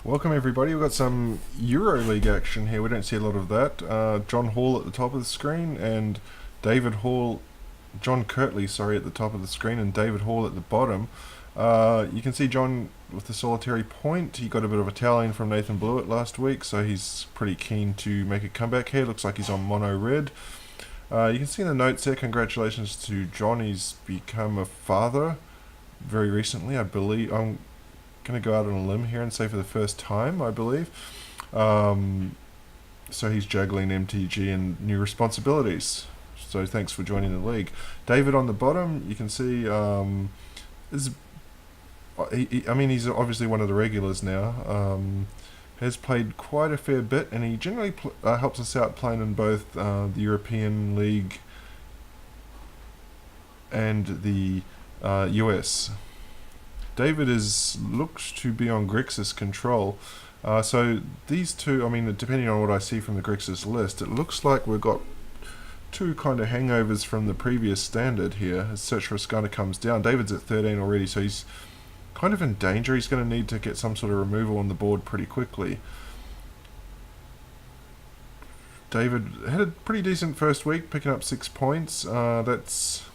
Welcome everybody, we've got some EuroLeague action here. We don't see a lot of that. John Hall at the top of the screen and David Hall, John Kirtley, sorry, at the top of the screen and David Hall at the bottom. You can see John with the solitary point. He got a bit of a towel in from Nathan Blewett last week, so he's pretty keen to make a comeback here. Looks like he's on mono red. You can see in the notes there, congratulations to John. He's become a father very recently, I believe. I'm going to go out on a limb here and say for the first time, I believe. So he's juggling MTG and new responsibilities. So thanks for joining the league. David on the bottom, you can see he's obviously one of the regulars now. Has played quite a fair bit, and he generally helps us out playing in both the European League and the US. David looks to be on Grixis control. So these two, depending on what I see from the Grixis list, it looks like we've got two kind of hangovers from the previous standard here as Search for Skana comes down. David's at 13 already, so he's kind of in danger. He's going to need to get some sort of removal on the board pretty quickly. David had a pretty decent first week, picking up 6 points. That's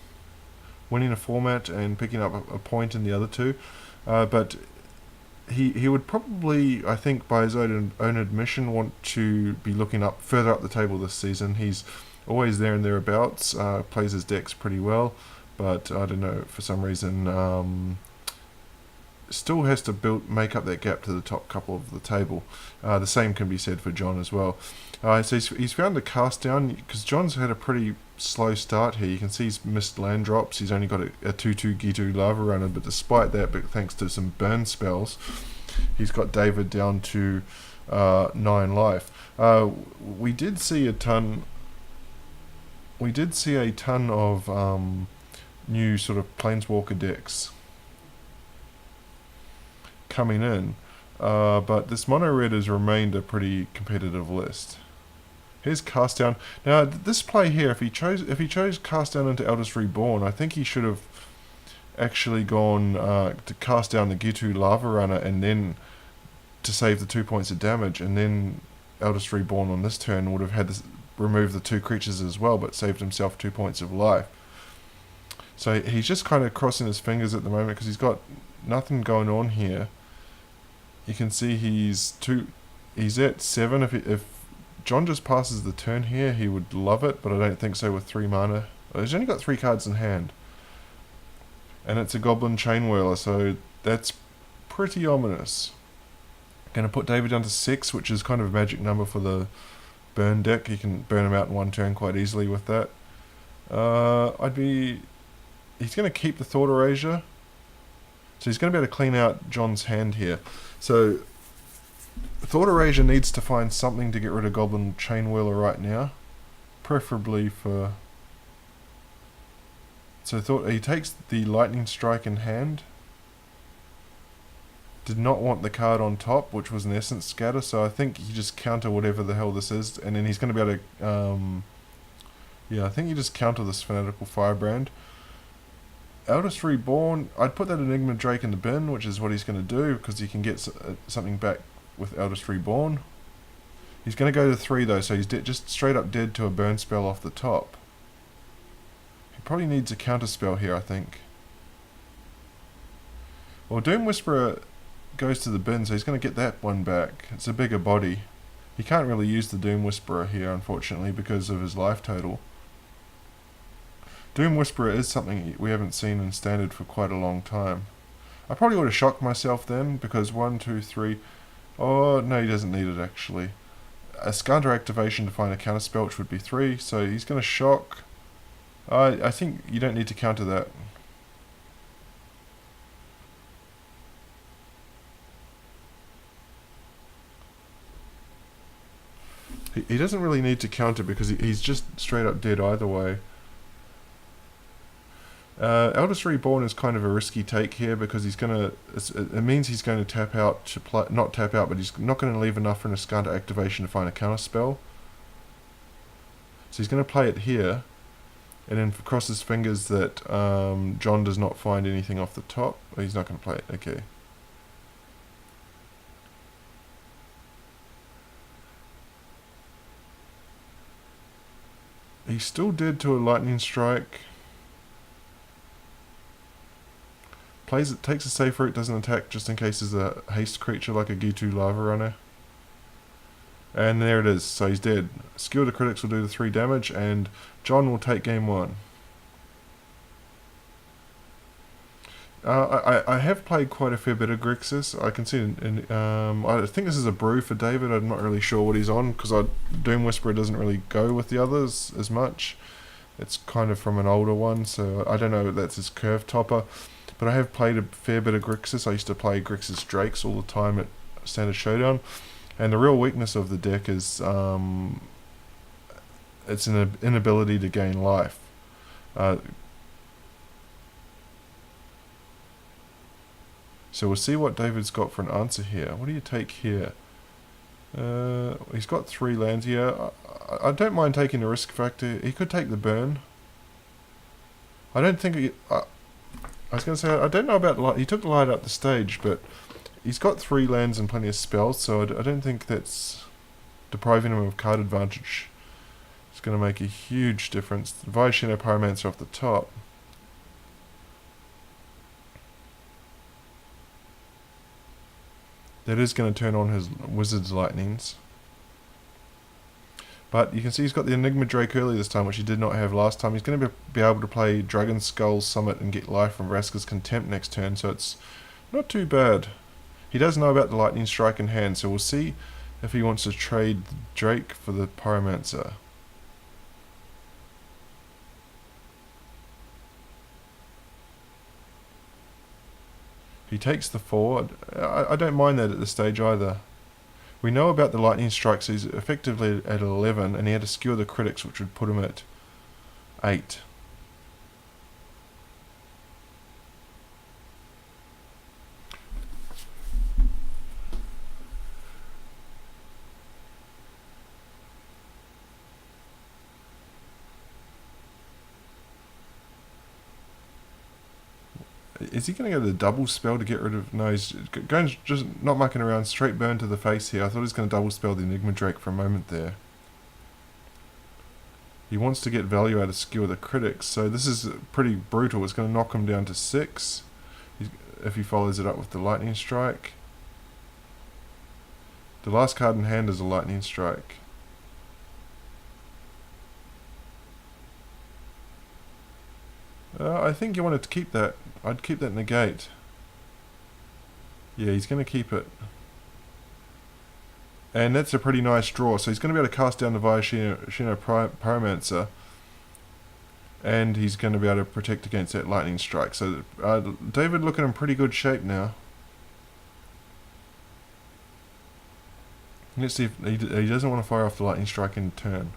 winning a format and picking up a point in the other two. But he would probably, I think, by his own admission, want to be looking further up the table this season. He's always there and thereabouts, plays his decks pretty well, but I don't know, for some reason still has to make up that gap to the top couple of the table. The same can be said for John as well. So he's found a cast down, because John's had a pretty slow start here. You can see he's missed land drops. He's only got a 2/2 Gitu Lava Runner, but despite that, but thanks to some burn spells, he's got David down to 9 life. We did see a ton of new sort of Planeswalker decks coming in, but this mono red has remained a pretty competitive list. Here's cast down. Now this play here, if he chose cast down into Eldest Reborn, I think he should have actually gone to cast down the Gitu Lava Runner and then to save the 2 points of damage, and then Eldest Reborn on this turn would have had to remove the 2 creatures as well, but saved himself 2 points of life. So he's just kind of crossing his fingers at the moment because he's got nothing going on here. You can see he's at 7. If John just passes the turn here, he would love it, but I don't think so with 3 mana. He's only got 3 cards in hand. And it's a Goblin Chainwhirler, so that's pretty ominous. Going to put David down to 6, which is kind of a magic number for the burn deck. You can burn him out in 1 turn quite easily with that. He's going to keep the Thought Erasure. So he's going to be able to clean out John's hand here. So Thought Erasure needs to find something to get rid of Goblin Chainwheeler right now. Preferably for... So he takes the Lightning Strike in hand. Did not want the card on top, which was an Essence Scatter, so I think he just counter whatever the hell this is, and then he's going to be able to... I think you just counter this Fanatical Firebrand. Eldest Reborn, I'd put that Enigma Drake in the bin, which is what he's going to do, because he can get something back with Eldest Reborn. He's going to go to 3 though, so he's just straight up dead to a burn spell off the top. He probably needs a counter spell here, I think. Well, Doom Whisperer goes to the bin, so he's going to get that one back. It's a bigger body. He can't really use the Doom Whisperer here, unfortunately, because of his life total. Doom Whisperer is something we haven't seen in Standard for quite a long time. I probably would have shocked myself then, because 1, 2, 3... Oh, no, he doesn't need it, actually. A Skanda activation to find a counterspell, which would be 3, so he's going to shock. I think you don't need to counter that. He doesn't really need to counter because he's just straight up dead either way. Eldest Reborn is kind of a risky take here because it means he's going to tap out to play, not tap out, but he's not going to leave enough for an Ascanta activation to find a counter spell. So he's going to play it here, and then cross his fingers that John does not find anything off the top. Oh, he's not going to play it, okay. He's still dead to a lightning strike. Plays it, takes a safe route, doesn't attack just in case there's a haste creature like a Gitu Lava Runner. And there it is, so he's dead. Skill to critics will do the 3 damage, and John will take game 1. I have played quite a fair bit of Grixis. I can see, I think this is a brew for David. I'm not really sure what he's on, because Doom Whisperer doesn't really go with the others as much. It's kind of from an older one, so I don't know if that's his curve topper. But I have played a fair bit of Grixis. I used to play Grixis Drakes all the time at Standard Showdown. And the real weakness of the deck is its an inability to gain life. So we'll see what David's got for an answer here. What do you take here? He's got 3 lands here. I don't mind taking the risk factor. He could take the burn. I don't think... I was going to say, I don't know about light. He took light up the stage, but he's got 3 lands and plenty of spells, so I don't think that's depriving him of card advantage. It's going to make a huge difference. Viashino Pyromancer off the top. That is going to turn on his Wizard's Lightnings. But you can see he's got the Enigma Drake early this time, which he did not have last time. He's going to be able to play Dragon Skull Summit and get life from Vraska's Contempt next turn, so it's not too bad. He does know about the Lightning Strike in hand, so we'll see if he wants to trade Drake for the Pyromancer. He takes the 4. I don't mind that at this stage either. We know about the Lightning Strikes. So he's effectively at 11, and he had to skewer the critics, which would put him at 8. Is he going to go the double spell to get rid of... No, he's going just not mucking around. Straight burn to the face here. I thought he was going to double spell the Enigma Drake for a moment there. He wants to get value out of Skewer the Critics, so this is pretty brutal. It's going to knock him down to 6 if he follows it up with the Lightning Strike. The last card in hand is a Lightning Strike. I think you wanted to keep that. I'd keep that negate. Yeah, he's going to keep it. And that's a pretty nice draw. So he's going to be able to cast down the Viashino Pyromancer. And he's going to be able to protect against that Lightning Strike. So David looking in pretty good shape now. Let's see if he doesn't want to fire off the Lightning Strike in turn.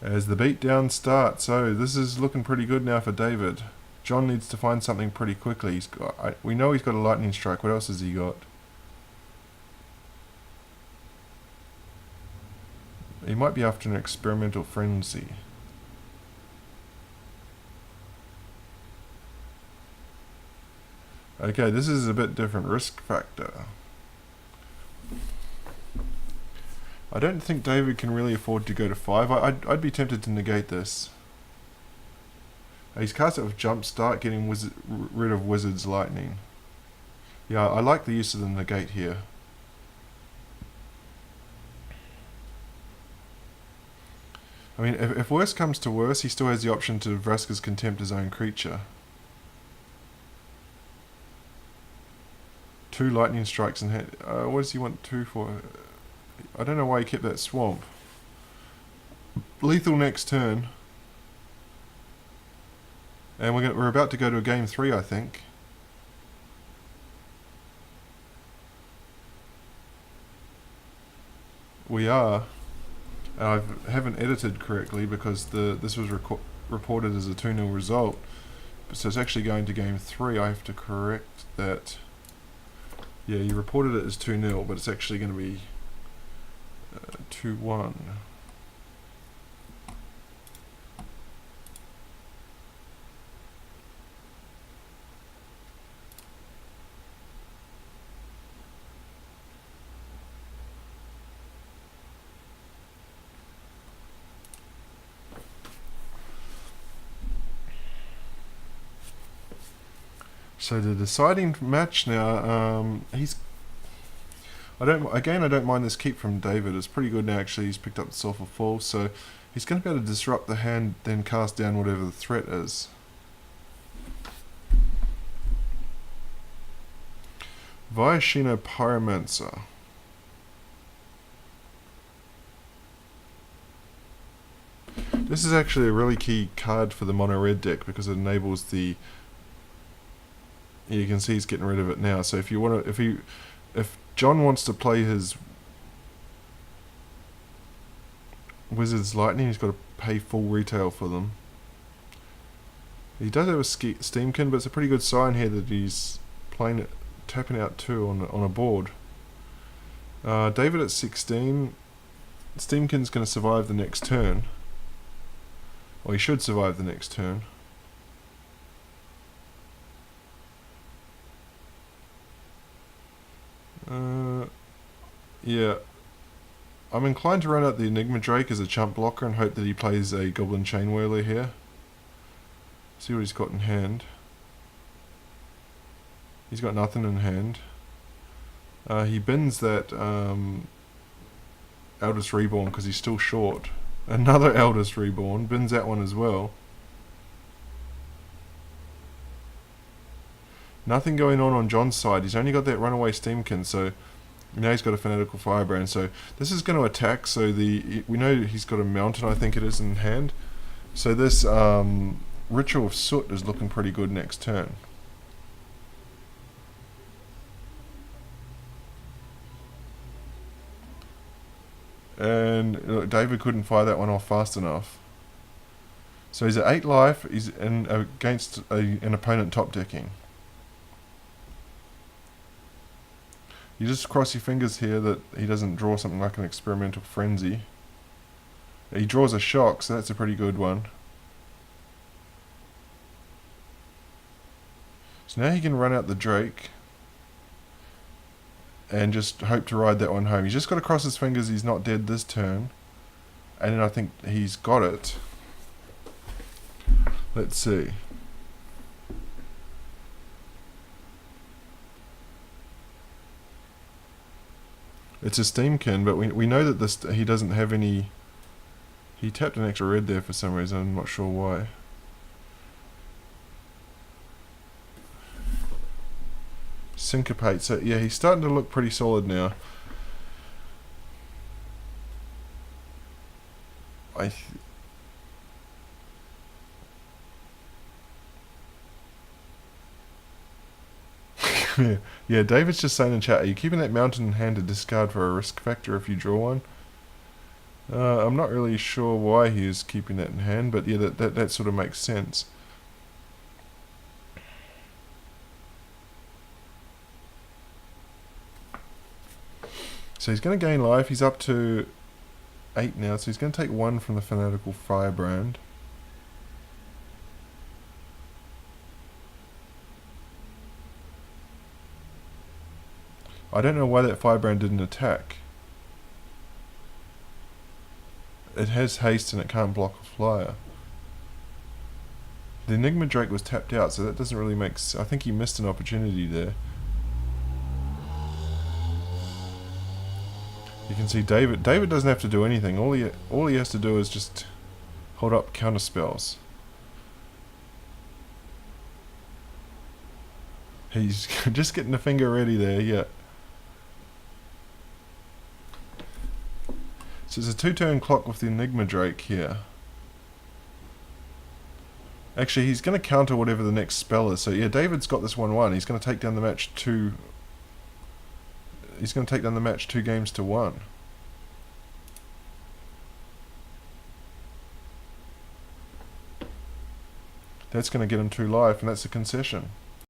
As the beatdown starts, so this is looking pretty good now for David. John needs to find something pretty quickly. We know he's got a Lightning Strike. What else has he got? He might be after an Experimental Frenzy. Okay, this is a bit different risk factor. I don't think David can really afford to go to 5. I'd be tempted to negate this. He's cast it with Jumpstart, getting rid of Wizard's Lightning. Yeah, I like the use of the negate here. I mean, if worse comes to worse, he still has the option to Vraska's Contempt his own creature. 2 Lightning Strikes in hand. What does he want 2 for? I don't know why he kept that Swamp. Lethal next turn. And we're about to go to a game 3, I think. We are. I haven't edited correctly because this was reported as a 2-0 result. So it's actually going to game 3. I have to correct that. Yeah, you reported it as 2-0, but it's actually going to be 2-1. So the deciding match now, I don't mind this keep from David. It's pretty good now actually. He's picked up the Sulphur Fall, so he's going to be able to disrupt the hand, then cast down whatever the threat is. Viashino Pyromancer. This is actually a really key card for the mono red deck because it enables the. You can see he's getting rid of it now. So if you want to, if John wants to play his Wizard's Lightning, he's got to pay full retail for them. He does have a Steamkin, but it's a pretty good sign here that he's playing it, tapping out 2 on a board. David at 16. Steamkin's going to survive the next turn. Or he should survive the next turn. Yeah. I'm inclined to run out the Enigma Drake as a chump blocker and hope that he plays a Goblin Chainwhirler here. See what he's got in hand. He's got nothing in hand. He bins that Eldest Reborn because he's still short. Another Eldest Reborn. Bins that one as well. Nothing going on John's side. He's only got that Runaway Steamkin, so now he's got a Fanatical Firebrand. So this is going to attack. So we know he's got a Mountain, I think it is, in hand. So this Ritual of Soot is looking pretty good next turn. And look, David couldn't fire that one off fast enough. So he's at 8 life. He's against an opponent top decking. You just cross your fingers here that he doesn't draw something like an Experimental Frenzy. He draws a Shock, so that's a pretty good one. So now he can run out the Drake and just hope to ride that one home. He's just got to cross his fingers he's not dead this turn. And then I think he's got it. Let's see. It's a Steamkin, but we know that he doesn't have any. He tapped an extra red there for some reason. I'm not sure why. Syncopate. So yeah, he's starting to look pretty solid now. Yeah, David's just saying in chat, are you keeping that Mountain in hand to discard for a risk factor if you draw one? I'm not really sure why he is keeping that in hand, but yeah, that sort of makes sense. So he's going to gain life. He's up to 8 now, so he's going to take 1 from the Fanatical Firebrand. I don't know why that Firebrand didn't attack. It has haste and it can't block a flyer. The Enigma Drake was tapped out, so that doesn't really make sense. I think he missed an opportunity there. You can see David doesn't have to do anything. All he has to do is just hold up counter spells. He's just getting the finger ready there, yeah. So it's a 2-turn clock with the Enigma Drake here. Actually, he's going to counter whatever the next spell is. So yeah, David's got this 1-1. He's going to take down the match 2. He's going to take down the match 2 games to 1. That's going to get him 2 life, and that's a concession.